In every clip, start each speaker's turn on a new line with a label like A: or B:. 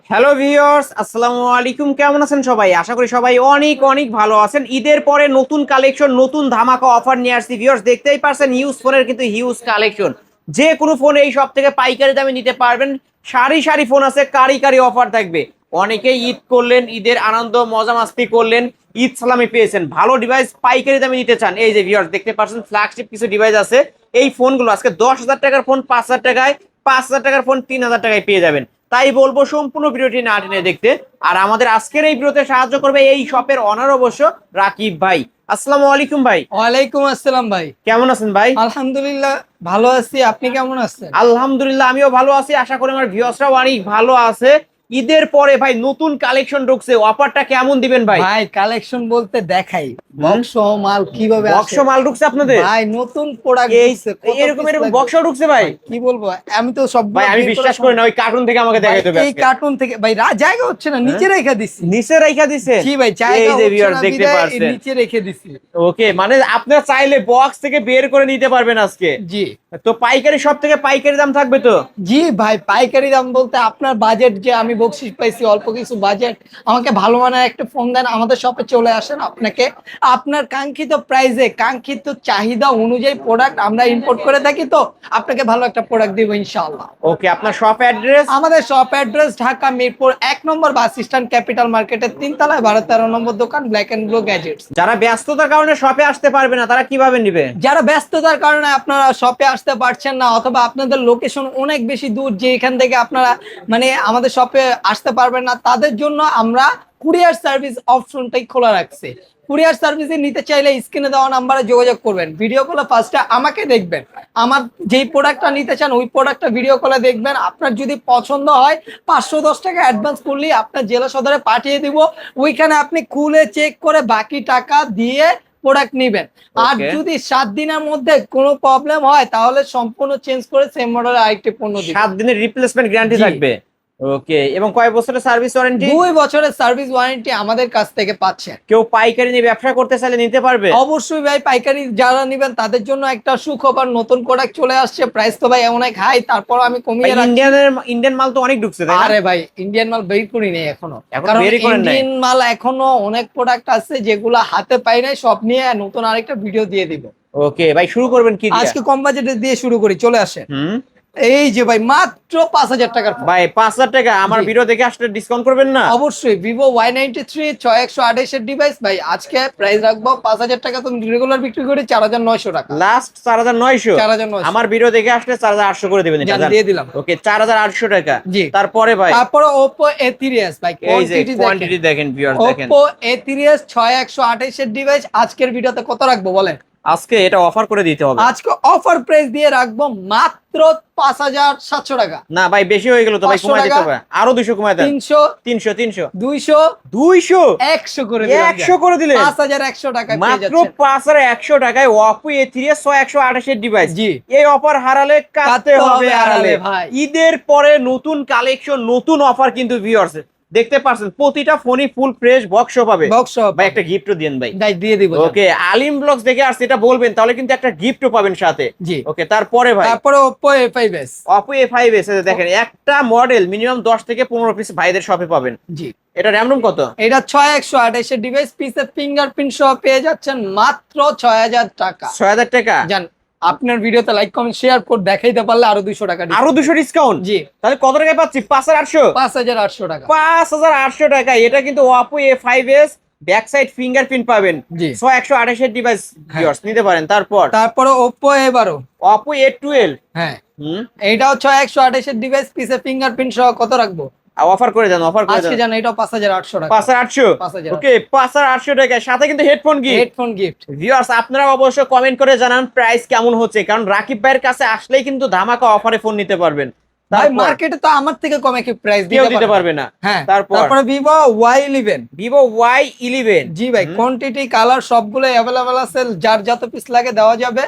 A: Hello viewers, আসসালামু আলাইকুম। কেমন আছেন সবাই? আশা করি সবাই অনেক অনেক ভালো আছেন। ঈদের পরে নতুন কালেকশন, নতুন ধামাকা অফার নিয়ে আসছি ভিউয়ার্স। দেখতেই পারছেন হিউজ ফোনের কিন্তু হিউজ কালেকশন। যে কোনো ফোন এই সব থেকে পাইকারি দামে নিতে পারবেন। সারি সারি ফোন আছে, কারি কারি অফার থাকবে। অনেকেই ঈদ করলেন, ঈদের আনন্দ মজা মাস্তি করলেন, ঈদ সালামি পেয়েছেন, ভালো ডিভাইস পাইকারি দামে নিতে চান। এই যে ভিউয়ার্স দেখতে পাচ্ছেন ফ্ল্যাগশিপ কিছু ডিভাইস আছে। এই ফোনগুলো আজকে 10,000 টাকার ফোন 5,000 টাকায়, 5,000 টাকার ফোন 3,000 টাকায় পেয়ে যাবেন। তাই বলবো সম্পূর্ণ ভিডিওটি না টেনে দেখতে। আর আমাদের আজকের এই ভিডিওতে সাহায্য করবে এই শপের অনার অবশ্য রাকিব ভাই। আসসালামু আলাইকুম ভাই।
B: ওয়ালাইকুম আসসালাম ভাই।
A: কেমন আছেন ভাই?
B: আলহামদুলিল্লাহ ভালো আছি, আপনি কেমন আছেন?
A: আলহামদুলিল্লাহ আমিও ভালো আছি, আশা করি আমার ভিউয়ার্সরাও অনেক ভালো আছে। ঈদের পরে ভাই নতুন কালেকশন ঢুকছে, অফারটা কেমন দিবেন ভাই?
B: ভাই কালেকশন বলতে দেখাই
A: হুম?
B: বক্স মাল কিভাবে
A: বক্স
B: আসে।
A: মাল ঢুকছে আপনাদের?
B: ভাই নতুন প্রোডাক্ট
A: এই
B: দিচ্ছে, কত
A: এরকম
B: piece
A: এরকম
B: লাগবে?
A: বক্সও ঢুকছে ভাই?
B: কি বলবো, আমি তো সব
A: ভাই আমি বিশ্বাস করি না, ওই কার্টুন থেকে আমাকে দেখাইতে হবে
B: এই
A: আজকে।
B: কার্টুন থেকে ভাই জায়গা হচ্ছে না, নিচে রেখে দিছি।
A: নিচে রাইখা দিছেন?
B: জি ভাই, জায়গা
A: এই যে
B: হচ্ছে
A: ভিউয়ার্স
B: না
A: দেখতে
B: বিধায়
A: পারছেন।
B: নিচে রেখে দিছি।
A: ওকে, মানে আপনারা চাইলে বক্স থেকে বের করে নিতে পারবেন আজকে।
B: জি
A: তো পাইকারি সব থেকে পাইকারি দাম থাকবে তো?
B: জি ভাই, পাইকারি দাম বলতে আপনার বাজেট, যে আমি বকশিস পাইছি অল্প কিছু বাজেট, আমাকে ভালো মানের একটা ফোন দেন, আমাদের শপে চলে আসেন, আপনাকে আপনার কাঙ্ক্ষিত প্রাইসে কাঙ্ক্ষিত চাহিদা অনুযায়ী প্রোডাক্ট আমরা ইম্পোর্ট করে থাকি, তো আপনাকে ভালো একটা প্রোডাক্ট দিব ইনশাআল্লাহ।
A: ওকে, আপনার শপ অ্যাড্রেস?
B: আমাদের শপ অ্যাড্রেস ঢাকা মিরপুর 1 নম্বর বাস স্ট্যান্ড, ক্যাপিটাল মার্কেটের 3 তলায়, 12-13 নম্বর দোকান, ব্ল্যাক এন্ড ব্লু গ্যাজেটস।
A: যারা ব্যস্ততার কারণে শপে আসতে পারবে না তারা কিভাবে নিবে?
B: যারা ব্যস্ততার কারণে আপনারা শপে আসতে পারছেন না, অথবা আপনাদের লোকেশন অনেক বেশি দূর, যে এখান থেকে আপনারা মানে আমাদের শপে আসতে পারবেন না, তাদের জন্য আমরা কুরিয়ার সার্ভিস অপশনটাই খোলা রাখছি। কুরিয়ার সার্ভিসে নিতে চাইলে স্ক্রিনে দেওয়া নাম্বারে যোগাযোগ করবেন, ভিডিও কলে ফার্স্টে আমাকে দেখবেন, আমার যেই প্রোডাক্টটা নিতে চান ওই প্রোডাক্টটা ভিডিও কলে দেখবেন। আপনার যদি পছন্দ হয় 510 টাকা অ্যাডভান্স করলেই আপনার জেলা সদরে পাঠিয়ে দিব, ওইখানে আপনি খুলে চেক করে বাকি টাকা দিয়ে প্রোডাক্ট নিবেন। আর
A: Okay.
B: যদি 7 দিনের মধ্যে কোনো প্রবলেম হয় তাহলে সম্পূর্ণ চেঞ্জ করে সেম মডেলের আরেকটি পণ্য দিবেন।
A: 7 দিনের রিপ্লেসমেন্ট গ্যারান্টি
B: জি।
A: থাকবে। ওকে, এবং কয় বছরের সার্ভিস ওয়ারেন্টি?
B: 2 বছরের সার্ভিস ওয়ারেন্টি আমাদের কাছ থেকে পাচ্ছেন।
A: কেউ পাইকারি নিয়ে ব্যবসা করতে চাইলে নিতে পারবে?
B: অবশ্যই ভাই, পাইকারি যারা নেবেন তাদের জন্য একটা সুখবর, নতুন প্রোডাক্ট চলে আসছে। প্রাইস তো ভাই অনেক হাই, তারপর আমি কমিয়ে রাখছি।
A: ইন্ডিয়ান মাল তো অনেক ঢুকছে তাই না?
B: আরে ভাই, ইন্ডিয়ান মাল বের করি নাই এখনো,
A: এখনো
B: কারণ
A: বেরই করেন নাই?
B: ইন্ডিয়ান মাল এখনো অনেক প্রোডাক্ট আছে যেগুলো হাতে পাই নাই, সব নিয়ে নতুন আরেকটা ভিডিও দিয়ে দিব।
A: ওকে ভাই, শুরু করবেন কি দিয়ে?
B: আজকে কম বাজেটে দিয়ে শুরু করি, চলে আসে।
A: হুম।
B: এই যে ভাই মাত্র 5,000 টাকার ফোন।
A: ভাই 5,000 টাকা আমার
B: জি।
A: ভিডিও দেখে আসলে ডিসকাউন্ট করবেন না?
B: অবশ্যই ভিভো Y93 6128 এর ডিভাইস ভাই, আজকে প্রাইস রাখবো 5,000 টাকা। তুমি রেগুলার বিক্রি করে 4,900 টাকা।
A: লাস্ট 4,900।
B: 4,900
A: আমার ভিডিও দেখে আসলে 4,800 করে দিবেন এটা।
B: জান দিয়ে দিলাম।
A: ওকে, 4,800 টাকা।
B: জি।
A: তারপরে ভাই
B: তারপরে Oppo A3s ভাই,
A: এই যে
B: কোয়ান্টিটি
A: কোয়ান্টিটি দেখেন ভিউয়ার্স দেখেন।
B: Oppo A3s 6128 এর ডিভাইস আজকের ভিডিওতে কত রাখবো বলেন?
A: আজকে এটা অফার করে দিতে হবে।
B: আজকে অফার প্রাইস দিয়ে রাখবো মাত্র 5,700 টাকা।
A: না ভাই, বেশি হয়ে গেল তো ভাই,
B: 500
A: কমায় দিতে
B: টাকা।
A: হবে। আরো 200 কমায় দেন।
B: 300
A: 300 300
B: 200
A: 200
B: 100 করে দিলাম।
A: 100 করে দিলেন?
B: 5,100 টাকা পেয়ে
A: মাত্র
B: যাচ্ছেন।
A: 5,100 টাকায় Oppo A3s 128 এর ডিভাইস।
B: জি।
A: এই অফার হারালে কাটতে হবে আড়ালে
B: ভাই।
A: ঈদের পরে নতুন কালেকশন, নতুন অফার কিন্তু ভিউয়ার্স দেখতে পাচ্ছেন। প্রতিটা ফোনই ফুল ফ্রেশ বক্স পাবে।
B: বক্স
A: ভাই একটা গিফটও দেন ভাই।
B: দিয়ে দিব।
A: ওকে, আলিম ব্লগস দেখে আসছে এটা বলবেন, তাহলে কিন্তু একটা গিফটও পাবেন সাথে।
B: জি।
A: ওকে, তারপরে ভাই
B: তারপরে Oppo A5s।
A: Oppo A5s দেখেন, একটা মডেল মিনিমাম 10 থেকে 15 পিস ভাইদের শপে পাবেন।
B: জি।
A: এটা র্যাম রোম কত?
B: এটা 6128 এর ডিভাইস, পিসে ফিঙ্গারপ্রিন্ট সহ পেয়ে যাচ্ছেন মাত্র 6,000 টাকা।
A: 6,000 টাকা।
B: জান, আপনার ভিডিওতে লাইক কমেন্ট শেয়ার কোড দেখাইতে পারলে আরো 200 টাকা
A: আরো 200 ডিসকাউন্ট?
B: জি।
A: তাহলে কত টাকায় পাচ্ছি? 5,800।
B: 5,800 টাকা।
A: 5,800 টাকা। এটা কিন্তু Oppo A5s back side fingerprint পাবেন।
B: জি।
A: 128 এর ডিভাইস ভিউয়ার্স নিতে পারেন।
B: তারপরে Oppo A12।
A: Oppo A12।
B: হ্যাঁ,
A: হুম,
B: এইটাও 6128 এর ডিভাইস, পিসে ফিঙ্গারপ্রিন্ট সহ কত রাখবো?
A: অফার করে দেন, অফার করে
B: আজকে
A: দেন।
B: জান এটাও 5,800 টাকা।
A: 5,800।
B: 5,800
A: ওকে, 5,800 টাকা সাথে কিন্তু headphone gift.
B: Headphone gift.
A: Viewers আপনারা অবশ্যই কমেন্ট করে জানান প্রাইস কেমন হচ্ছে, কারণ রাকিব ভাইয়ের কাছে আসলেই কিন্তু ধামাকা অফারে ফোন নিতে পারবেন।
B: ভাই
A: তারপর
B: মার্কেটে তো আমার থেকে কমে কি প্রাইস
A: কেউ দিতে পারবে না।
B: হ্যাঁ।
A: তারপরে
B: তারপরে Vivo Y11।
A: Vivo Y11।
B: জি ভাই, কোয়ান্টিটি কালার সবগুলো अवेलेबल আছে, যার যত পিস লাগে দেওয়া যাবে।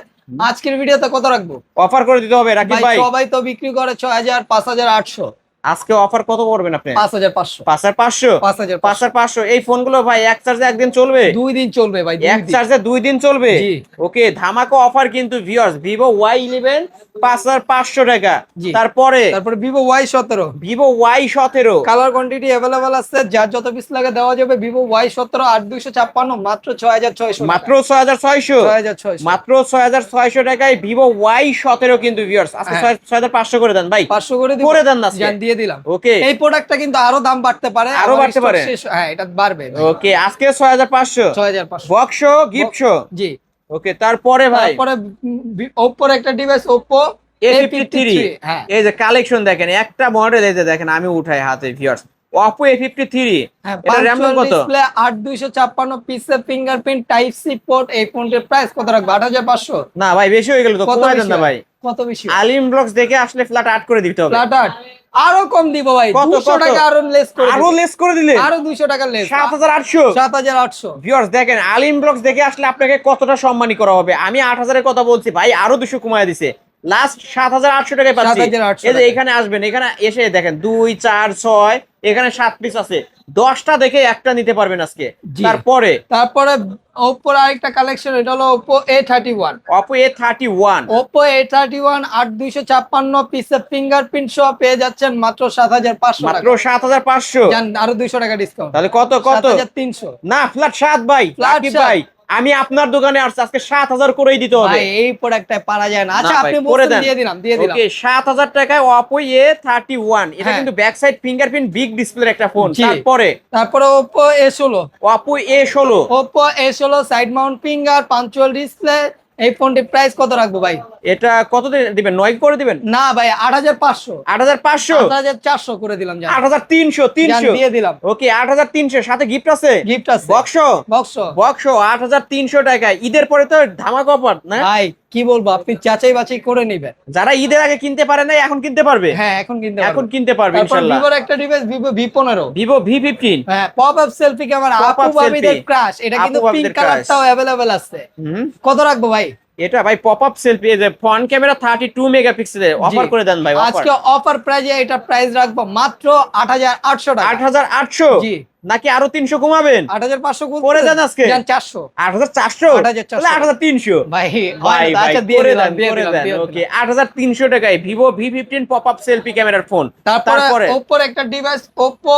B: আজকের ভিডিওতে কত রাখবো?
A: অফার করে দিতে হবে রাকিব
B: ভাই
A: ভাই।
B: সবাই তো বিক্রি করে 6,000 5,800।
A: আজকে অফার কত করবেন আপনি?
B: 5500।
A: 5500
B: 5500
A: 5500। এই ফোনগুলো ভাই এক চার্জে একদিন চলবে?
B: 2 দিন চলবে ভাই,
A: এক চার্জে 2 দিন চলবে।
B: জি।
A: ওকে, ধামাকা অফার কিন্তু ভিউয়ার্স, Vivo Y11 5500 টাকা।
B: জি।
A: তারপরে
B: Vivo Y17,
A: Vivo Y17
B: colour quantity available আছে, যার যত পিস লাগে দেওয়া যাবে। Vivo Y17 8256 মাত্র 6600,
A: মাত্র 6600,
B: 6600
A: মাত্র 6600 টাকায় Vivo Y17 কিন্তু ভিউয়ার্স। আজকে 6500 করে দেন ভাই,
B: 500 করে
A: করে দেন না আজকে।
B: জান দিয়ে দিলাম।
A: ওকে,
B: এই প্রোডাক্টটা কিন্তু আরো দাম বাড়তে পারে,
A: আরো
B: আমার
A: বাড়তে
B: stock
A: পারে।
B: শেষ, হ্যাঁ এটা বাড়বে ভাই।
A: ওকে, আজকে 6500
B: 6500
A: বক্স গিফট
B: জি।
A: ওকে, তারপরে ভাই
B: তারপরে Oppo এর একটা ডিভাইস Oppo
A: A53।
B: হ্যাঁ
A: এই যে কালেকশন দেখেন, একটা মডেল এই যে দেখেন, আমি উঠাই হাতে ভিউয়ার্স, Oppo A53।
B: হ্যাঁ,
A: এটা RAM কত?
B: ডিসপ্লে 8256 পিসের ফিঙ্গারপ্রিন্ট টাইপ সি পোর্ট। এই ফোনটির প্রাইস কত রাখবো? 8500।
A: না ভাই, বেশি হয়ে গেল তো,
B: কত
A: কমাই দেন
B: বেশি
A: না
B: হয়?
A: ভাই।
B: কত বেশি?
A: আলিম ব্লগস দেখে আসলে ফ্ল্যাট 8 করে দিতে হবে।
B: ফ্ল্যাট 8 আরো কম দিব ভাই,
A: কত,
B: 200
A: কত?
B: টাকা আরো লেস করে
A: আরো
B: দিব।
A: লেস করে দিলে
B: আরো 200 টাকা লেস,
A: 7800।
B: 7800।
A: ভিউয়ার্স দেখেন, আলিম ব্লগস দেখে আসলে আপনাকে কতটা সম্মানী করা হবে। আমি 8000 এর কথা বলছি ভাই, আরো 200 কমায় দিছে, লাস্ট 7800 টাকায় পাচ্ছি।
B: 7800
A: এই যে এখানে আসবেন, এখানে এসে দেখেন 2 4 6 এখানে 7 পিস আছে, 10টা দেখে একটা নিতে পারবেন আজকে।
B: জি।
A: তারপরে
B: Oppo এর আরেকটা কালেকশন, এটা হলো Oppo A31।
A: Oppo A31
B: Oppo A31 8256 পিসের ফিঙ্গারপ্রিন্ট সহ পেয়ে যাচ্ছেন মাত্র 7500
A: মাত্র
B: টাকা।
A: 7500।
B: জান আরো 200 টাকা ডিসকাউন্ট,
A: তাহলে কত কত?
B: 7300।
A: না, ফ্ল্যাট 7 ভাই,
B: ফ্ল্যাট
A: রাকিব
B: 7
A: ভাই, আমি আপনার দোকানে আসছি, আজকে 7000 করেই দিতে হবে
B: ভাই, এই প্রোডাক্টটা পারা যায় না। আচ্ছা
A: না ভাই,
B: আপনি
A: করে
B: বলছেন,
A: দেন।
B: দিয়ে দিলাম দিয়ে দিলাম।
A: ওকে, 7000 টাকায় Oppo A31। এটা
B: হ্যাঁ।
A: কিন্তু ব্যাক সাইড ফিঙ্গারপ্রিন্ট বিগ ডিসপ্লের একটা ফোন।
B: জি।
A: তারপরে
B: Oppo A16,
A: Oppo A16
B: Oppo A16 side mount finger punctual display. এই ফোনটির প্রাইস কত রাখবো ভাই?
A: এটা কত দিবেন? 9 করে দিবেন?
B: না ভাই, 8500,
A: 8500,
B: 8400 করে দিলাম। জান
A: 8300,
B: জান
A: 300
B: দিয়ে দিলাম।
A: ওকে, 8300 সাথে গিফট আছে,
B: গিফট আছে,
A: বক্স
B: বক্স।
A: 8300 টাকায়। ঈদের পরে তো ধামাকা অফার না
B: ভাই কি বলবো, আপনি যাচাই বাছাই করে নিবেন।
A: যারা ঈদের আগে কিনতে পারে না, এখন কিনতে পারবে।
B: হ্যাঁ এখন কিনতে
A: এখন কিনতে পারবে
B: তারপর
A: ইনশাআল্লাহ।
B: ভিভোর একটা device Vivo V15।
A: Vivo V15।
B: হ্যাঁ, pop up selfie camera,
A: Pop-up
B: আপু ভাবিদের
A: selfie।
B: ক্রাশ। এটা কিন্তু
A: আপু ভাবিদের
B: পিঙ্ক কালারটাও अवेलेबल আছে।
A: হুম,
B: কত রাখবো ভাই?
A: এটা ভাই পপ আপ সেলফি, এই যে ফ্রন্ট ক্যামেরা 32 মেগাপিক্সেলের, অফার
B: জি।
A: করে দেন ভাই। অফার
B: আজকে অফার প্রাইজে এটা প্রাইস রাখবো মাত্র 8800 টাকা।
A: 8800
B: জি।
A: নাকি আরো 300 কমাবেন?
B: 8500
A: করে দেন আজকে।
B: জান 400।
A: 8400
B: 8400
A: তাহলে 8300
B: ভাই
A: ভাই ভাই
B: আচ্ছা দিয়ে
A: করে
B: দিলাম,
A: দেন,
B: দিয়ে
A: করে
B: দিলাম,
A: দেন।
B: দিয়ে
A: ওকে,
B: দিলাম।
A: 8300 টাকায় Vivo V15 pop up selfie ক্যামেরার ফোন।
B: তারপরে Oppo একটা ডিভাইস Oppo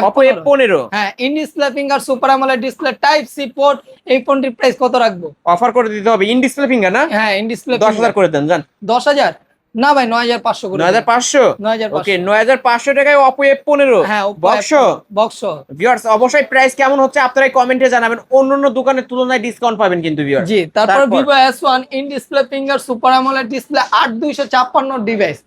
A: Oppo F15।
B: হ্যাঁ, in display finger super AMOLED display type C port. এই ফোনটির প্রাইস কত রাখবো?
A: অফার করে দিতে হবে, ইন ডিসপ্লে ফিঙ্গার না?
B: হ্যাঁ, ইন ডিসপ্লে
A: 10000 করে দেন জান।
B: 10000 না ভাই, 9500 করে দিন।
A: 9500
B: 9500
A: ওকে, 9500 টাকায় Oppo F15।
B: হ্যাঁ,
A: বক্স
B: বক্স।
A: ভিউয়ার্স অবশ্যই প্রাইস কেমন হচ্ছে আপনারা কমেন্টে জানাবেন, অন্যান্য দোকানের তুলনায় ডিসকাউন্ট পাবেন কিন্তু ভিউয়ার্স।
B: জি। তারপর Vivo S1 in display finger super AMOLED display 8256 device.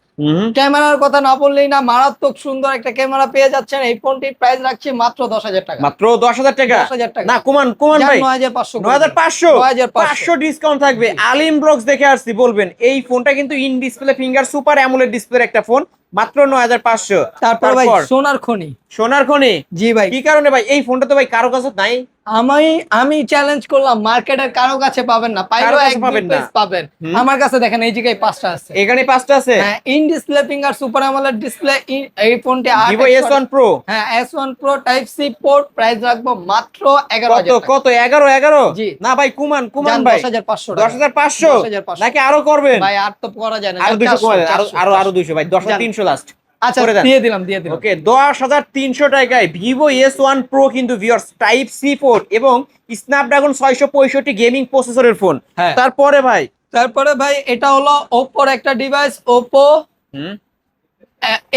B: ক্যামেরার কথা না বললেই না, মারাত্মক সুন্দর একটা ক্যামেরা পেয়ে যাচ্ছেন। এই ফোনটির প্রাইস রাখছি মাত্র 10000 টাকা।
A: মাত্র 10000 টাকা?
B: 10000 টাকা
A: না, কমান ভাই,
B: 9500
A: 9500
B: 9500
A: 500 ডিসকাউন্ট থাকবে। আলিম ব্লগস দেখে আসছি বলবেন। এই ফোনটা কিন্তু in display finger super AMOLED ডিসপ্লের একটা ফোন, মাত্র 9500।
B: তারপর ভাই সোনার খনি।
A: সোনার খনি?
B: জি ভাই।
A: কি কারণে ভাই? এই ফোনটা তো ভাই কারো কাছে নাই।
B: আমি চ্যালেঞ্জ করলাম, মার্কেটের কারো কাছে পাবেন না,
A: কারো
B: পাইলেও
A: কাছে
B: এক
A: পাবেন
B: দুই
A: না।
B: piece পাবেন। আমার কাছে দেখেন এই জায়গায় 5টা আছে।
A: এখানে 5টা আছে।
B: হ্যাঁ, in display finger super AMOLED display. এই ফোনটি
A: Vivo S1 Pro।
B: হ্যাঁ, S1 Pro type C port. Price রাখবো মাত্র 11000 টাকা।
A: কত 11?
B: জি।
A: না ভাই, কুমান
B: জান
A: ভাই,
B: 10500 টাকা।
A: 10500
B: 10500
A: নাকি আরো করবেন?
B: ভাই আর তো করা যায় না।
A: আরো 200 কমায় দেন,
B: 400,
A: আরো 200 ভাই, 10300 লাস্ট।
B: আচ্ছা
A: করে দেন।
B: দিয়ে দিলাম।
A: ওকে, 10300 টাকায় Vivo S1 Pro কিন্তু ভিউয়ার্স টাইপ সি পোর্ট এবং স্ন্যাপড্রাগন 665 গেমিং প্রসেসরের ফোন।
B: হ্যাঁ।
A: তারপরে ভাই
B: এটা হলো Oppo একটা device Oppo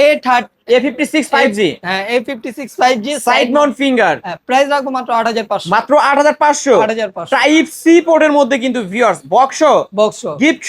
B: A30
A: A56 5G।
B: হ্যাঁ, A56 5G
A: side mount finger.
B: Price রাখবো মাত্র 8500।
A: মাত্র 8500।
B: 8500
A: টাইপ সি পোর্টের মধ্যে কিন্তু ভিউয়ার্স বক্স
B: বক্স
A: গিফট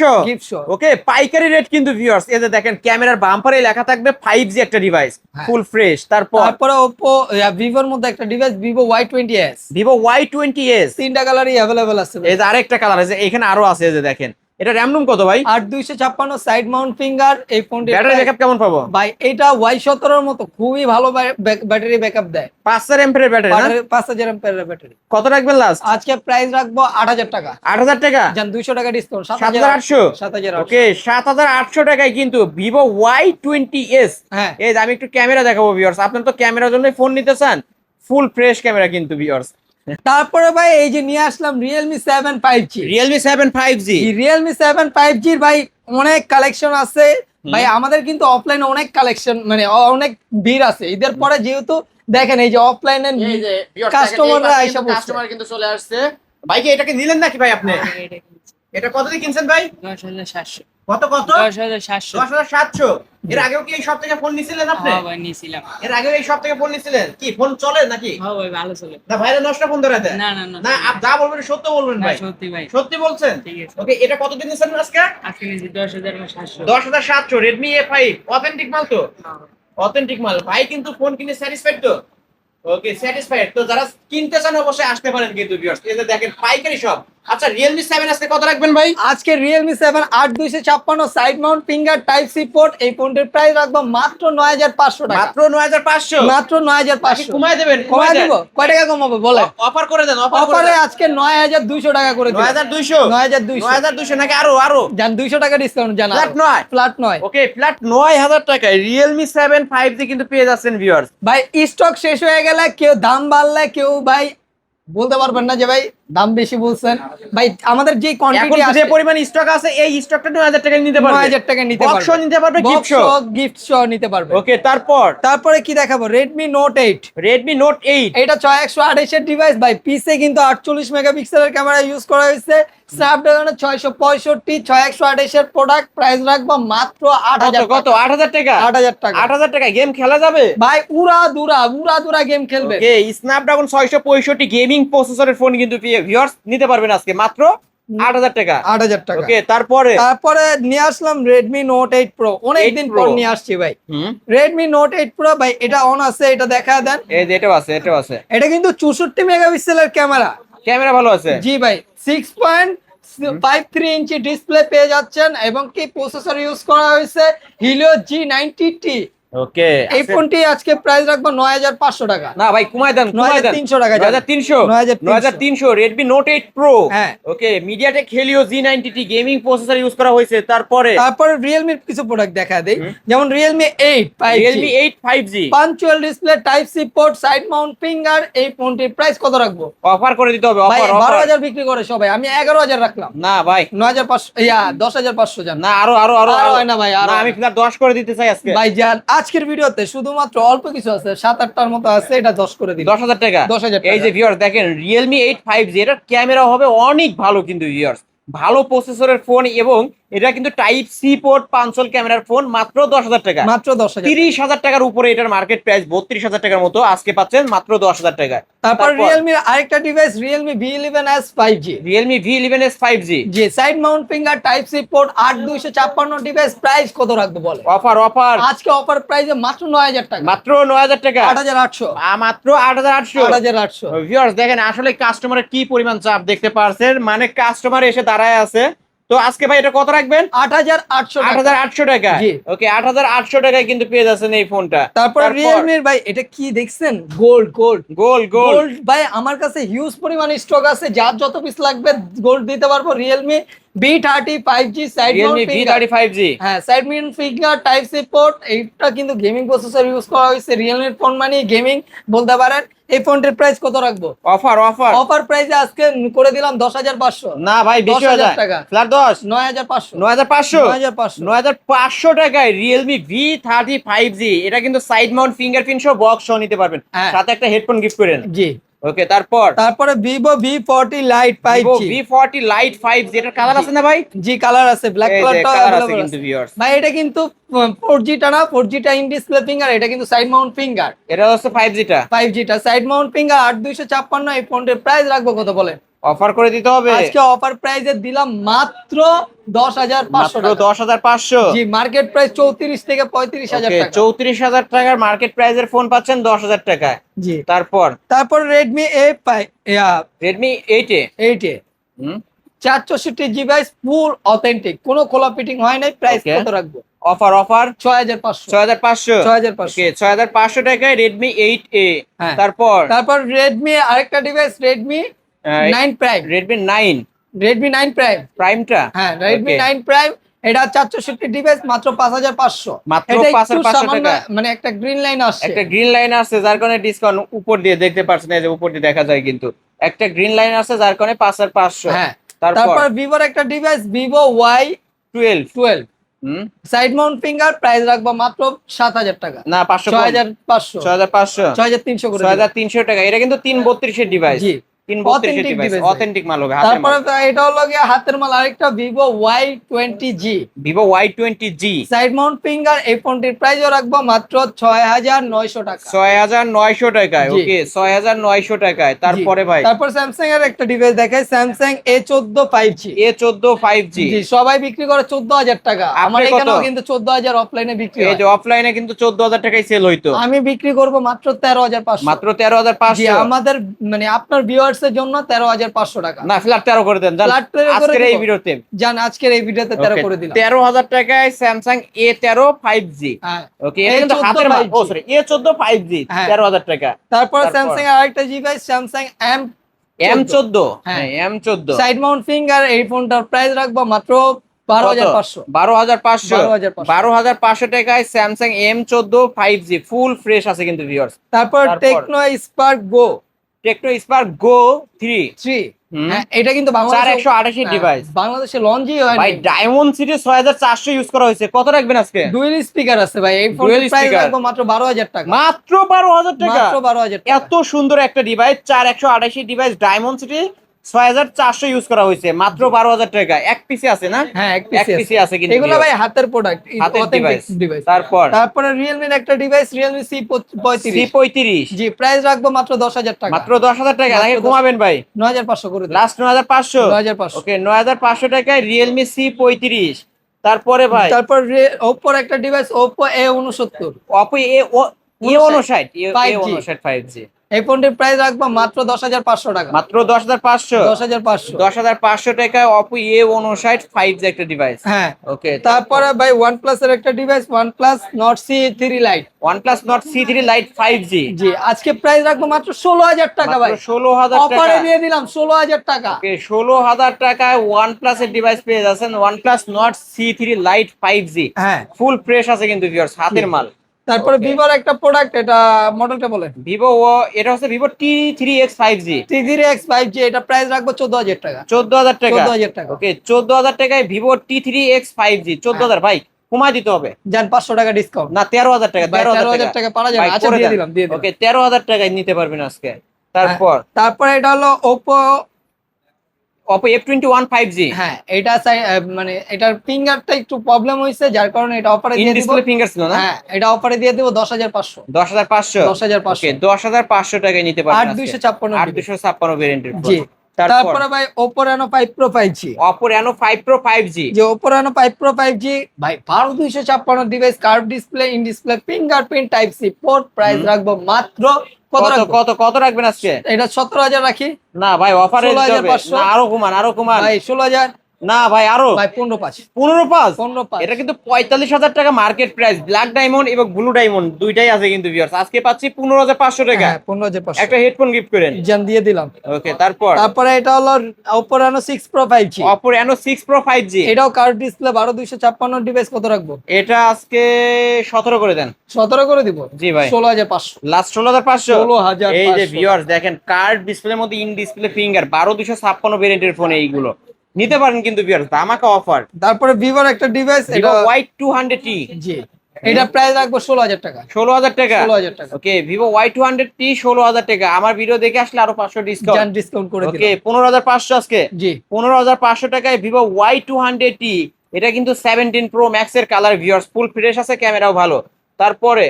A: ওকে, পাইকারি রেট কিন্তু ভিউয়ার্স। এই যে দেখেন ক্যামেরার বাম্পারে লেখা থাকবে 5G একটা ডিভাইস, ফুল ফ্রেশ।
B: তারপরে Oppo Vivoর মধ্যে একটা device Vivo Y20s।
A: Vivo Y20s
B: 3টা কালারই अवेलेबल আছে।
A: এই যে আরেকটা কালার আছে, এখানে আরো আছে, এই যে দেখেন এটা র্যাম রুম কত ভাই?
B: 8256 সাইড মাউন্ট ফিঙ্গার। এই ফোনটি
A: ব্যাটারি ব্যাকআপ কেমন পাবো
B: ভাই এটা Y17 এর মতো খুবই ভালো ব্যাটারি ব্যাকআপ দেয়।
A: 5000 এমপিএর ব্যাটারি না?
B: 5000 এর ব্যাটারি।
A: কত রাখবেন লাস্ট?
B: আজকে প্রাইস রাখবো 8000 টাকা।
A: 8000 টাকা?
B: জান 200 টাকা ডিসকাউন্ট,
A: 7800।
B: 7800।
A: ওকে 7800 টাকায় কিন্তু Vivo Y20s।
B: হ্যাঁ
A: এই যে আমি একটু ক্যামেরা দেখাবো ভিউয়ার্স, আপনারা তো ক্যামেরার জন্য ফোন নিতে চান, ফুল ফ্রেশ ক্যামেরা কিন্তু ভিউয়ার্স।
B: তারপরে ভাই এই যে নিয়ে আসলাম Realme 7 5G।
A: Realme 7 5G।
B: Realme 7 5G ভাই অনেক কালেকশন আছে ভাই, আমাদের কিন্তু অফলাইনে অনেক কালেকশন মানে অনেক ভিড় আছে ঈদের পরে, যেহেতু দেখেন এই যে অফলাইনে কাস্টমাররা আইসা পড়ছে।
A: কাস্টমার কিন্তু চলে আসছে। ভাই কি এটাকে নিলেন নাকি ভাই আপনি? এটা কত দিয়ে কিনছেন ভাই?
C: 10,700।
A: কত কত?
C: 10,700।
A: 10,700। এর আগেও কি এই সব থেকে ফোন নিছিলেন আপনি?
C: হ্যাঁ ভাই নিয়েছিলাম।
A: এর আগেও এই সব থেকে ফোন নিছিলেন? কি ফোন চলে নাকি?
C: হ্যাঁ ভাই ভালো চলে।
A: না ভাইরা নষ্ট ফোন ধরে দেয়?
C: না না না
A: না আপ যা বলবেন সত্য বলবেন
C: না,
A: ভাই।
C: সত্যি ভাই।
A: সত্যি বলছেন?
C: ঠিক আছে।
A: ওকে এটা কত দিন নিছেন আজকে?
C: আজকে নিয়েছি 10,700।
A: 10,700 Redmi A5 অথেন্টিক মাল তো? অথেন্টিক মাল। ভাই কিন্তু ফোন কিনে স্যাটিসফাইড তো? ওকে স্যাটিসফাইড তো, যারা কিনতে চান অবশ্যই আসতে পারেন কিন্তু ভিউয়ার্স। এই যে দেখেন পাইকারি সব। আচ্ছা Realme 7 আজকে কত রাখবেন ভাই?
B: আজকে Realme 7 8256 side mount finger type C port, এই ফোনটির প্রাইস রাখবো মাত্র 9500 টাকা।
A: মাত্র 9500?
B: মাত্র 9500।
A: কমায় দেবেন?
B: কমায় দিব? কয় টাকা কমাবো বলে?
A: অফার করে দেন, অফার করে
B: অফারে
A: দেন।
B: আজকে 9200 টাকা করে দিই।
A: 9200?
B: 9200
A: 9200 নাকি আরো আরো?
B: জান 200 টাকা ডিসকাউন্ট জানা।
A: ফ্ল্যাট 9?
B: ফ্ল্যাট 9
A: ওকে ফ্ল্যাট 9000 টাকায় Realme 7 5G কিন্তু পেয়ে যাচ্ছেন ভিউয়ার্স।
B: ভাই স্টক শেষ হয়ে গেলে কেউ দাম বাড়লে কেউ ভাই বলতে পারবেন না যে ভাই দাম বেশি বলছেন। ভাই আমাদের যে
A: এখন
B: কোয়ান্টিটি
A: যে
B: আছে
A: পরিমাণ স্টক আছে এই স্টকটা 9000 টাকায় নিতে পারবে।
B: 9000 টাকা নিতে পারবে।
A: বক্সও নিতে পারবে, গিফট সহ।
B: গিফট সহ নিতে পারবে।
A: ওকে
B: তারপরে কি দেখাবো? Redmi Note 8।
A: Redmi Note 8।
B: এটা 6128 এর ডিভাইস ভাই, পিছে কিন্তু 48 মেগাপিক্সেলের ক্যামেরা ইউজ করা হয়েছে। স্ন্যাপড্রাগন 665 6128 এর প্রোডাক্ট, প্রাইস রাখবো মাত্র 8000
A: কত? 8000 টাকা?
B: 8000 টাকা।
A: 8000 টাকা গেম খেলা যাবে
B: ভাই উড়া দুরা গেম খেলবে।
A: ওকে স্ন্যাপড্রাগন 665 গেমিং প্রসেসরের ফোন কিন্তু ভিউয়ার্স নিতে পারবেন আজকে মাত্র 8000 টাকা।
B: 8000 টাকা।
A: ওকে তারপরে
B: নিয়ে আসলাম Redmi Note 8 Pro, অনেকদিন
A: 8
B: পর
A: Pro
B: নিয়ে আসছি ভাই।
A: হুম
B: Redmi Note 8 Pro ভাই এটা অন আছে, এটা দেখা দেন।
A: এই যে এটাও আছে।
B: এটা কিন্তু 64 মেগাপিক্সেলের ক্যামেরা।
A: ক্যামেরা ভালো আছে?
B: জি ভাই 6.53 ইঞ্চি ডিসপ্লে পেয়ে যাচ্ছেন, এবং কি প্রসেসর ইউজ করা হয়েছে Helio G90T।
A: ওকে
B: এই ফোনটি আজকে প্রাইস রাখবো 9500 টাকা।
A: না ভাই কমায় দেন
B: 9300 টাকা।
A: 9300 Redmi Note 8 Pro।
B: হ্যাঁ।
A: ওকে MediaTek Helio G90T gaming processor use করা হয়েছে। তারপরে
B: Realme এর কিছু প্রোডাক্ট দেখা দেই, যেমন Realme 8 5G।
A: Realme 8 5G
B: punch hole display type C port side mount finger, এই ফোনটির প্রাইস কত রাখবো?
A: অফার করে দিতে হবে।
B: ভাই
A: অফার
B: 12000 বিক্রি করে সবাই, আমি 11000 রাখলাম।
A: না ভাই
B: 9500 10500 জান।
A: না আরো
B: হয় না ভাই, আরো
A: না আমি ফ্ল্যাট 10 করে দিতে চাই আজকে
B: ভাই জান আজকের ভিডিওতে শুধুমাত্র অল্প কিছু আছে, 7-8টার মতো আছে, এটা 10 করে দিন।
A: 10,000 টাকা।
B: 10,000
A: এই যে ভিউয়ার্স দেখেন Realme 8 5G এটার ক্যামেরা হবে অনেক ভালো কিন্তু ভিউয়ার্স, ভালো প্রসেসরের ফোন, এবং এটা কিন্তু টাইপ সি পোর্ট 500 ক্যামেরার ফোন, মাত্র 10,000 টাকা।
B: মাত্র 10,000।
A: 30,000 টাকার উপরে এটার মার্কেট প্রাইস 32,000 টাকার মতো, আজকে পাচ্ছেন মাত্র 10,000 টাকায়।
B: তারপর Realme এর আরেকটা device Realme V11s 5G।
A: Realme V11s 5G
B: G side mount finger type C port 8256 device, price কত রাখবো বলে?
A: অফার
B: আজকে অফার প্রাইসে মাত্র 9000 টাকা।
A: মাত্র 9,000 টাকা।
B: 8800।
A: মাত্র 8,800।
B: 8800।
A: ভিউয়ার্স দেখেন আসলে কাস্টমারের কি পরিমাণ চাপ দেখতে পারছেন, মানে কাস্টমার এসে দাঁড়ায় আছে। তো আজকে ভাই এটা কত রাখবেন?
B: 8800 টাকা।
A: 8,800 টাকা।
B: জি।
A: ওকে 8,800 টাকায় কিন্তু পেয়ে যাচ্ছেন এই ফোনটা।
B: তারপর Realme এর ভাই এটা কি দেখছেন? গোল্ড ভাই আমার কাছে হিউজ পরিমাণ স্টক আছে, যার যত পিস লাগবে গোল্ড দিতে পারবো। Realme B30 5G side mount
A: Realme
B: finger.
A: V30 5G
B: হ্যাঁ side mount finger type C port, এইটা কিন্তু গেমিং প্রসেসর ইউজ করা হয়েছে। Realme এর ফোন মানে গেমিং বলতে পারেন। এই ফোনটির প্রাইস কত রাখবো? অফার প্রাইসে আজকে করে দিলাম 10,500।
A: না ভাই বেশি হয়ে
B: 10,000
A: যায়।
B: টাকা।
A: ফ্ল্যাট 10
B: 9500।
A: 9,500 9,500 টাকায় Realme V30 5G, এটা কিন্তু সাইড মাউন্ট ফিঙ্গারপ্রিন্ট সহ বক্স সহ নিতে পারবেন,
B: হ্যাঁ।
A: সাথে একটা হেডফোন গিফট করেন।
B: জি
A: ওকে
B: তারপরে Vivo V40 Lite 5G।
A: V40 Lite 5G এটার কালার আছে না ভাই?
B: জি কালার আছে, ব্ল্যাক
A: এই যে
B: কালারটা
A: কালার আছে
B: अवेलेबल
A: কিন্তু ভিউয়ার্স।
B: ভাই এটা কিন্তু 4G টা না, 4G টা ইন ডিসপ্লে ফিঙ্গার, এটা কিন্তু সাইড মাউন্ট ফিঙ্গার।
A: এটা হচ্ছে 5G টা।
B: 5G টা সাইড মাউন্ট ফিঙ্গার 8256। এই ফোনটির প্রাইস রাখবো কত বলে?
A: অফার করে দিতে হবে।
B: আজকে অফার প্রাইসে দিলাম মাত্র 10,500
A: মাত্র
B: টাকা।
A: 10,500।
B: জি মার্কেট প্রাইস 34 থেকে 35,000
A: ওকে
B: টাকা।
A: 34,000 টাকার মার্কেট প্রাইসের ফোন পাচ্ছেন 10,000 টাকায়।
B: জি
A: তারপর
B: Redmi A5
A: Redmi 8 এ
B: 8 এ
A: হুম
B: 464 GB ফুল অথেন্টিক, কোনো খোলা ফিটিং হয় নাই। Price
A: Okay.
B: কত রাখবো?
A: অফার
B: 6500।
A: 6500
B: 6500।
A: ওকে 6500 টাকায় Redmi 8A।
B: হ্যাঁ।
A: তারপর
B: তারপর রেডমি আরেকটা device, Redmi 9 prime.
A: Redmi 9
B: Redmi 9 prime.
A: প্রাইমটা।
B: হ্যাঁ, রেডমি
A: Okay.
B: 9 প্রাইম। এটা 464 ডিভাইস, মাত্র 5500।
A: মাত্র
B: এটা একটু
A: 5500
B: সামান্য,
A: টাকা।
B: মানে একটা গ্রিন লাইন আসছে।
A: একটা গ্রিন লাইন আছে যার কারণে ডিসকাউন্ট উপর দিয়ে দেখতে পাচ্ছেন, এই যে উপর দিয়ে দেখা যায় কিন্তু একটা গ্রিন লাইন আছে যার কারণে 5500।
B: হ্যাঁ।
A: তারপর
B: তারপর ভিভোর একটা ডিভাইস, ভিভো Y12।
A: 12 হুম
B: সাইড মাউন্ট ফিঙ্গার, প্রাইস রাখবো মাত্র 7000 টাকা।
A: না 500
B: 6500।
A: 6500
B: 6300 করে দিলাম।
A: 6300 টাকা। এটা কিন্তু 332 এর ডিভাইস।
B: জি।
A: 332 এর
B: Authentic
A: ডিভাইস,
B: device ভাই।
A: অথেন্টিক মাল হবে, হাতের
B: তারপরে
A: মাল।
B: এটা হলো গিয়ে হাতের মাল আরেকটা, Vivo Y20G।
A: Vivo Y20G
B: side mount finger, এই ফোনটির প্রাইসও রাখবো মাত্র 6900 টাকা।
A: 6900 টাকায়।
B: জি।
A: ওকে 6900 টাকায়। তারপরে
B: জি।
A: ভাই
B: তারপর স্যামসাং এর একটা ডিভাইস দেখাই, Samsung A14 5G।
A: A14 5G।
B: জি, সবাই বিক্রি করে 14000 টাকা,
A: আপনি
B: আমার
A: কত?
B: এখানেও কিন্তু 14000 অফলাইনে বিক্রি
A: এই
B: হয়।
A: যে অফলাইনে কিন্তু 14000 টাকায় সেল হইতো,
B: আমি বিক্রি করব মাত্র 13500।
A: মাত্র
B: জি,
A: 13500।
B: আমাদের মানে আপনার ভিউয়ার্স এর জন্য 13500 টাকা।
A: না ফ্ল্যাট 13 করে দেন জান
B: Flat 13 করে
A: আজকের এই
B: দিব।
A: ভিডিওতে।
B: জান আজকের এই ভিডিওতে 13 করে দিলাম।
A: 13000 টাকায় স্যামসাং A13 5G।
B: হ্যাঁ।
A: ওকে এটা কিন্তু
B: A14
A: হাতের মাল।
B: 5G
A: ও সরি A14 5G
B: হ্যাঁ।
A: 13000 টাকা।
B: তারপর
A: তারপর?
B: স্যামসাং এর আরেকটা ডিভাইস, স্যামসাং
A: M14
B: হ্যাঁ।
A: হ্যাঁ M14
B: সাইড মাউন্ট ফিঙ্গার, এই ফোনটার প্রাইস রাখবো মাত্র 12500।
A: 12500
B: 12500
A: 12500 টাকায় Samsung M14 5G full fresh আছে কিন্তু ভিউয়ার্স।
B: তারপর
A: তারপর?
B: টেকনো স্পার্ক গো
A: টেকনো স্পার্ক গো 3
B: 3।
A: হুম।
B: হ্যাঁ, এটা কিন্তু
A: 4128 ডিভাইস।
B: বাংলাদেশে লঞ্চই হয়
A: ভাই ডায়মন্ড সিটি 6400 ইউজ করা হয়েছে। কত রাখবেন আজকে?
B: ডুয়েল স্পিকার আছে ভাই, এই
A: Dual
B: ফোনের প্রাইস
A: speaker।
B: রাখবো মাত্র 12000 টাকা।
A: মাত্র 12000 টাকা।
B: মাত্র 12000 টাকা।
A: এত সুন্দর একটা device 4128 device diamond city 6400 use করা হয়েছে মাত্র 12000 টাকা। এক পিসে আছে না?
B: হ্যাঁ,
A: এক
B: এক
A: পিসে
B: পিসি
A: আছে কিন্তু
B: এগুলো ভাই হাতের প্রোডাক্ট,
A: হাতের
B: অথেন্টিক
A: ডিভাইস।
B: ডিভাইস।
A: তারপর
B: তারপরে রিয়েলমির একটা ডিভাইস, রিয়েলমি C35।
A: C35
B: জি, প্রাইস রাখবো মাত্র 10000 টাকা।
A: মাত্র 10000 টাকা।
B: মাত্র
A: আগে
B: 10,000
A: কমাবেন ভাই।
B: 9500 করে দিন।
A: লাস্ট 9500
B: 9500।
A: ওকে 9500 টাকায় রিয়েলমি C35। তারপরে ভাই
B: তারপর ওপ্পোর একটা device, Oppo A69।
A: Oppo A59 A59 5G
B: এই ফোনটির প্রাইস রাখবো মাত্র 10500 টাকা।
A: মাত্র 10500
B: 10500।
A: 10500 টাকায় অপো A59 5G একটা ডিভাইস।
B: হ্যাঁ।
A: ওকে
B: তারপরে ভাই OnePlus এর একটা device, OnePlus Nord C3 Lite।
A: OnePlus Nord C3 Lite 5G
B: জি, আজকে প্রাইস রাখবো মাত্র 16000 টাকা ভাই।
A: 16000 টাকা।
B: অফারে দিয়ে দিলাম 16000 টাকা।
A: ওকে 16000 টাকায় OnePlus এর ডিভাইস পেয়ে যাচ্ছেন। OnePlus Nord C3 Lite 5G
B: হ্যাঁ।
A: ফুল ফ্রেশ আছে কিন্তু ভিউয়ার্স, হাতের মাল।
B: তারপরে
A: Okay.
B: ভিভোর একটা প্রোডাক্ট, এটা মডেলটা বলেন।
A: ভিভো এটা হচ্ছে Vivo T3X 5G
B: T3X 5G, এটা প্রাইস রাখবো 14000 টাকা।
A: 14000 টাকা।
B: 14000 টাকা।
A: ওকে 14000 টাকায় ভিভো T3X 5G 14000 ভাই কমাই দিতে হবে।
B: যান 500 টাকা ডিসকাউন্ট।
A: না 13000 টাকা।
B: ভাই, 13000 টাকা পারা যাবে।
A: ভাই,
B: আচ্ছা,
A: করে
B: দিয়ে
A: দেন।
B: দিলাম, দিয়ে দিলাম।
A: ওকে 13000 টাকায় নিতে পারবেন আজকে। তারপর
B: তারপরে এটা হলো ওপ্পো।
A: Oppo F21 5G
B: হ্যাঁ, এটা মানে এটার ফিঙ্গারটা একটু প্রবলেম হয়েছে, যার কারণে এটা অফারে
A: ইন
B: দিয়ে দিব।
A: ডিসপ্লে ফিঙ্গার ছিল না?
B: হ্যাঁ, এটা অফারে দিয়ে দিব 10500।
A: 10500
B: 10500
A: ওকে 10500 টাকায় নিতে পারবেন আজকে।
B: 8256
A: 8256 ভেরিয়েন্টের
B: জি।
A: তারপর
B: তারপরে ভাই Oppo Reno 5 Pro 5G।
A: Oppo Reno 5 Pro 5G
B: যে Oppo Reno 5 Pro 5G ভাই 12256 device, curve display, in display fingerprint, type C port, price রাখবো মাত্র কত
A: কত
B: রাখবো?
A: কত কত রাখবেন আজকে?
B: এটা 17000 রাখি
A: না ভাই অফারে দিতে হবে।
B: 16500
A: না আরো কমান
B: ভাই। 16000
A: না ভাই আরো
B: ভাই। 15500
A: 15.5
B: 15.5
A: এটা কিন্তু 45000 টাকা মার্কেট প্রাইস। ব্ল্যাক ডায়মন্ড এবং ব্লু ডায়মন্ড দুইটাই আছে কিন্তু ভিউয়ার্স। আজকে পাচ্ছি 15500 টাকা।
B: হ্যাঁ, 15500
A: একটা হেডফোন গিফট করেন।
B: জান দিয়ে দিলাম।
A: ওকে তারপর
B: তারপরে এটা হলো Oppo Reno 6 Pro 5G।
A: Oppo Reno 6 Pro 5G
B: এটাও কার্ভ ডিসপ্লে, 12256 ডিভাইস, কত রাখবো?
A: এটা আজকে 17 করে দেন।
B: 17 করে দিব।
A: জি ভাই।
B: 16500।
A: লাস্ট 16500
B: 16500
A: এই যে ভিউয়ার্স দেখেন কার্ড ডিসপ্লের মধ্যে ইন ডিসপ্লে ফিঙ্গার 12256 ভেরিয়েন্টের ফোন এইগুলো নিতে পারেন কিন্তু ভিউয়ার্স ধামাকা অফার।
B: তারপরে ভিভোর একটা ডিভাইস,
A: এটা
B: এটা
A: Y200T
B: জি, এটা প্রাইস রাখবো 16000 টাকা।
A: 16000 টাকা
B: 16000 টাকা।
A: ওকে ভিভো Y200T 16000 টাকা। আমার ভিডিও দেখে আসলে আরো 500
B: জান
A: ডিসকাউন্ট।
B: ডিসকাউন্ট করে
A: ওকে
B: দিলাম।
A: 15500 আজকে।
B: জি।
A: 15500 টাকায় ভিভো Y200T। এটা কিন্তু 17 Pro Max এর কালার ভিউয়ার্স ফুল ফ্রেশ আছে, ক্যামেরাও ভালো। তারপরে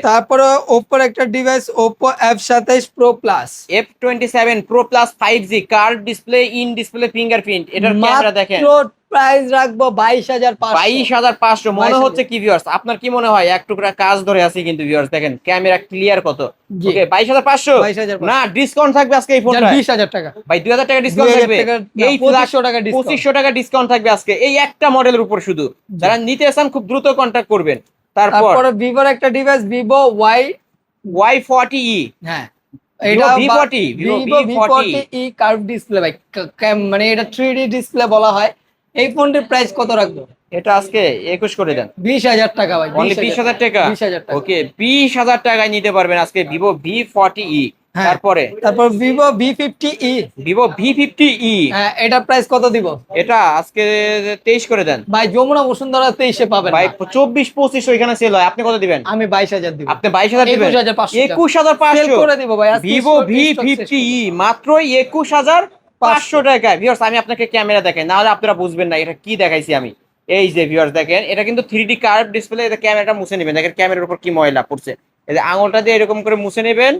B: ওপ্পোর একটা device, Oppo F27 Pro Plus।
A: F27 Pro Plus 5G card display, in display fingerprint. এটার ক্যামেরা দেখেন
B: মাত্র প্রাইস রাখবো 22,500।
A: 22,500 মনে
B: 22,500
A: হচ্ছে কি ভিউয়ার্স, আপনার কি মনে হয় এক টুকরা কাজ ধরে আছে কিন্তু ভিউয়ার্স, দেখেন ক্যামেরা ক্লিয়ার কত।
B: জি।
A: ওকে 22,500
B: 22,500
A: না ডিসকাউন্ট থাকবে আজকে এই ফোনটা
B: 20,000 টাকা।
A: ভাই 2,000 টাকা ডিসকাউন্ট
B: 2,000
A: থাকবে,
B: টাকা না,
A: এই
B: 2500 টাকা ডিসকাউন্ট।
A: 2500 টাকা ডিসকাউন্ট থাকবে আজকে এই একটা মডেলের উপর শুধু। যারা নিতে চান খুব দ্রুত কন্টাক্ট করবেন। তারপর
B: তারপরে ভিভোর একটা ডিভাইস ভিভো
A: Y40e,
B: হ্যাঁ
A: Vivo
B: এটা
A: V40, Vivo
B: Vivo
A: V40
B: V40e curve display ভাই, মানে এটা 3D ডিসপ্লে বলা হয়। এই ফোনটির প্রাইস কত রাখবো?
A: এটা আজকে 21 করে দেন,
B: 20,000 টাকা ভাই।
A: অনলি 20,000 টাকা।
B: 20,000 টাকা।
A: ওকে 20,000 টাকায় নিতে পারবেন আজকে ভিভো V40e।
B: হ্যাঁ।
A: তারপর
B: ভিভো V50e,
A: ভিভো V50e,
B: হ্যাঁ এটার প্রাইস কত দিব
A: এটা আজকে 23 করে দেন
B: ভাই? যমুনা বসুন্ধরা 23-এ পাবেন
A: ভাই।
B: না।
A: 24-25 ওইখানে সেল হয়, আপনি কত দিবেন?
B: আমি 22,000 দিব।
A: আপনি 22,000 দিবেন?
B: 21,500 সেল
A: 21,500
B: করে দিব ভাই আজকে।
A: ভিভো V50e মাত্র 21,500 টাকায়। ভিউয়ার্স আমি আপনাকে ক্যামেরা দেখাই, না হলে আপনারা বুঝবেন না এটা কি দেখাইছি আমি। এই যে ভিউয়ার্স দেখেন, এটা কিন্তু 3D কার্ভ ডিসপ্লে। এটা ক্যামেরাটা মুছে নেবেন, দেখেন ক্যামেরার উপর কি ময়লা পড়ছে। এই যে আঙুলটা দিয়ে এরকম করে মুছে নেবেন,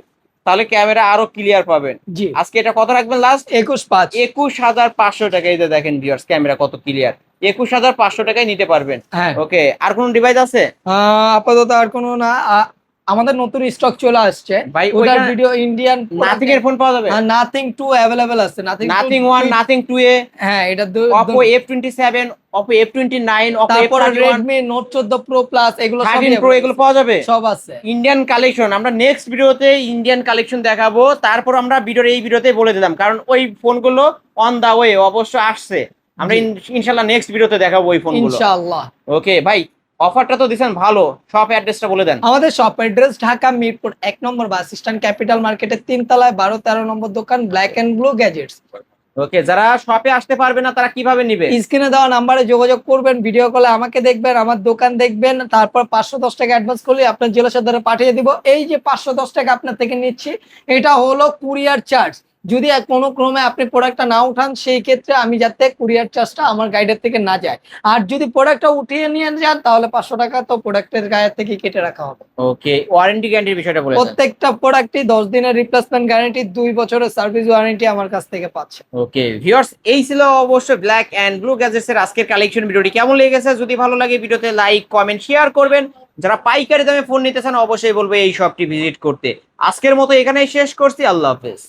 A: তাহলে ক্যামেরা আরো ক্লিয়ার পাবেন।
B: জি।
A: আজকে এটা কত রাখবেন লাস্ট?
B: 21,500।
A: 21,500 টাকা। এই যে দেখেন ভিউয়ার্স ক্যামেরা কত ক্লিয়ার, 21,500 টাকায় নিতে পারবেন।
B: হ্যাঁ।
A: ওকে আর কোন ডিভাইস আছে?
B: আপাতত আর কোনো না। আমাদের নতুন স্টক চলে আসছে
A: ভাই,
B: ওটার
A: ওইটা-
B: ভিডিও ইন্ডিয়ান
A: নাথিং এর ফোন পাওয়া যাবে?
B: নাথিং 2 अवेलेबल আছে।
A: নাথিং 1, নাথিং 2a,
B: হ্যাঁ এটা
A: Oppo F27, Oppo F29, Oppo
B: তারপর
A: F31,
B: Redmi Note 14 Pro Plus এগুলো সব
A: 13 Pro এগুলো পাওয়া যাবে।
B: সব আছে।
A: ইন্ডিয়ান কালেকশন আমরা নেক্সট ভিডিওতে ইন্ডিয়ান কালেকশন দেখাবো। তারপর আমরা এই ভিডিওতে বলে দিলাম, কারণ ওই ফোনগুলো অন দা ওয়ে অবশ্য আসছে। আমরা ইনশাআল্লাহ নেক্সট ভিডিওতে দেখাবো ওই ফোনগুলো।
B: ইনশাআল্লাহ।
A: ওকে ভাই, অফারটা তো দিছেন ভালো, শপ অ্যাড্রেসটা বলে দেন।
B: আমাদের শপ অ্যাড্রেস ঢাকা মিরপুর 1 নম্বর বাস স্ট্যান্ড ক্যাপিটাল মার্কেটের 3 তলায় 12-13 নম্বর দোকান ব্ল্যাক এন্ড ব্লু গ্যাজেটস।
A: ওকে যারা শপে আসতে পারবে না তারা কিভাবে নিবে?
B: স্ক্রিনে দেওয়া নাম্বারে যোগাযোগ করবেন, ভিডিও কলে আমাকে দেখবেন, আমার দোকান দেখবেন, তারপর 510 টাকা অ্যাডভান্স করলে আপনার জেলা সদরে পাঠিয়ে দিব। এই যে 510 টাকা আপনার থেকে নিচ্ছি, এটা হলো কুরিয়ার চার্জ। যদি কোনো ক্রমে আপনি প্রোডাক্টটা না উঠান, সেই ক্ষেত্রে আমি যাতে কুরিয়ার চার্জটা আমার গাইডের থেকে না যায়। আর যদি প্রোডাক্টটা উঠিয়ে নিয়ে যান তাহলে 500 টাকা তো প্রোডাক্টের গায়ের থেকে কেটে রাখা হবে।
A: ওকে ওয়ারেন্টি গ্যারান্টির বিষয়টা বলে দেন।
B: প্রত্যেকটা প্রোডাক্টই 10 দিনের রিপ্লেসমেন্ট গ্যারান্টি, 2 বছরের সার্ভিস ওয়ারেন্টি আমার কাছ থেকে পাচ্ছে।
A: ওকে ভিউয়ার্স এই ছিল অবশ্যই ব্ল্যাক এন্ড ব্লু গ্যাজেটস এর আজকের কালেকশন। ভিডিওটি কেমন লেগেছে? যদি ভালো লাগে ভিডিওতে লাইক কমেন্ট শেয়ার করবেন। যারা পাইকারি দামে ফোন নিতে চান অবশ্যই বলবো এই শপটি ভিজিট করতে। আজকের মতো এখানেই শেষ করছি, আল্লাহ হাফেজ।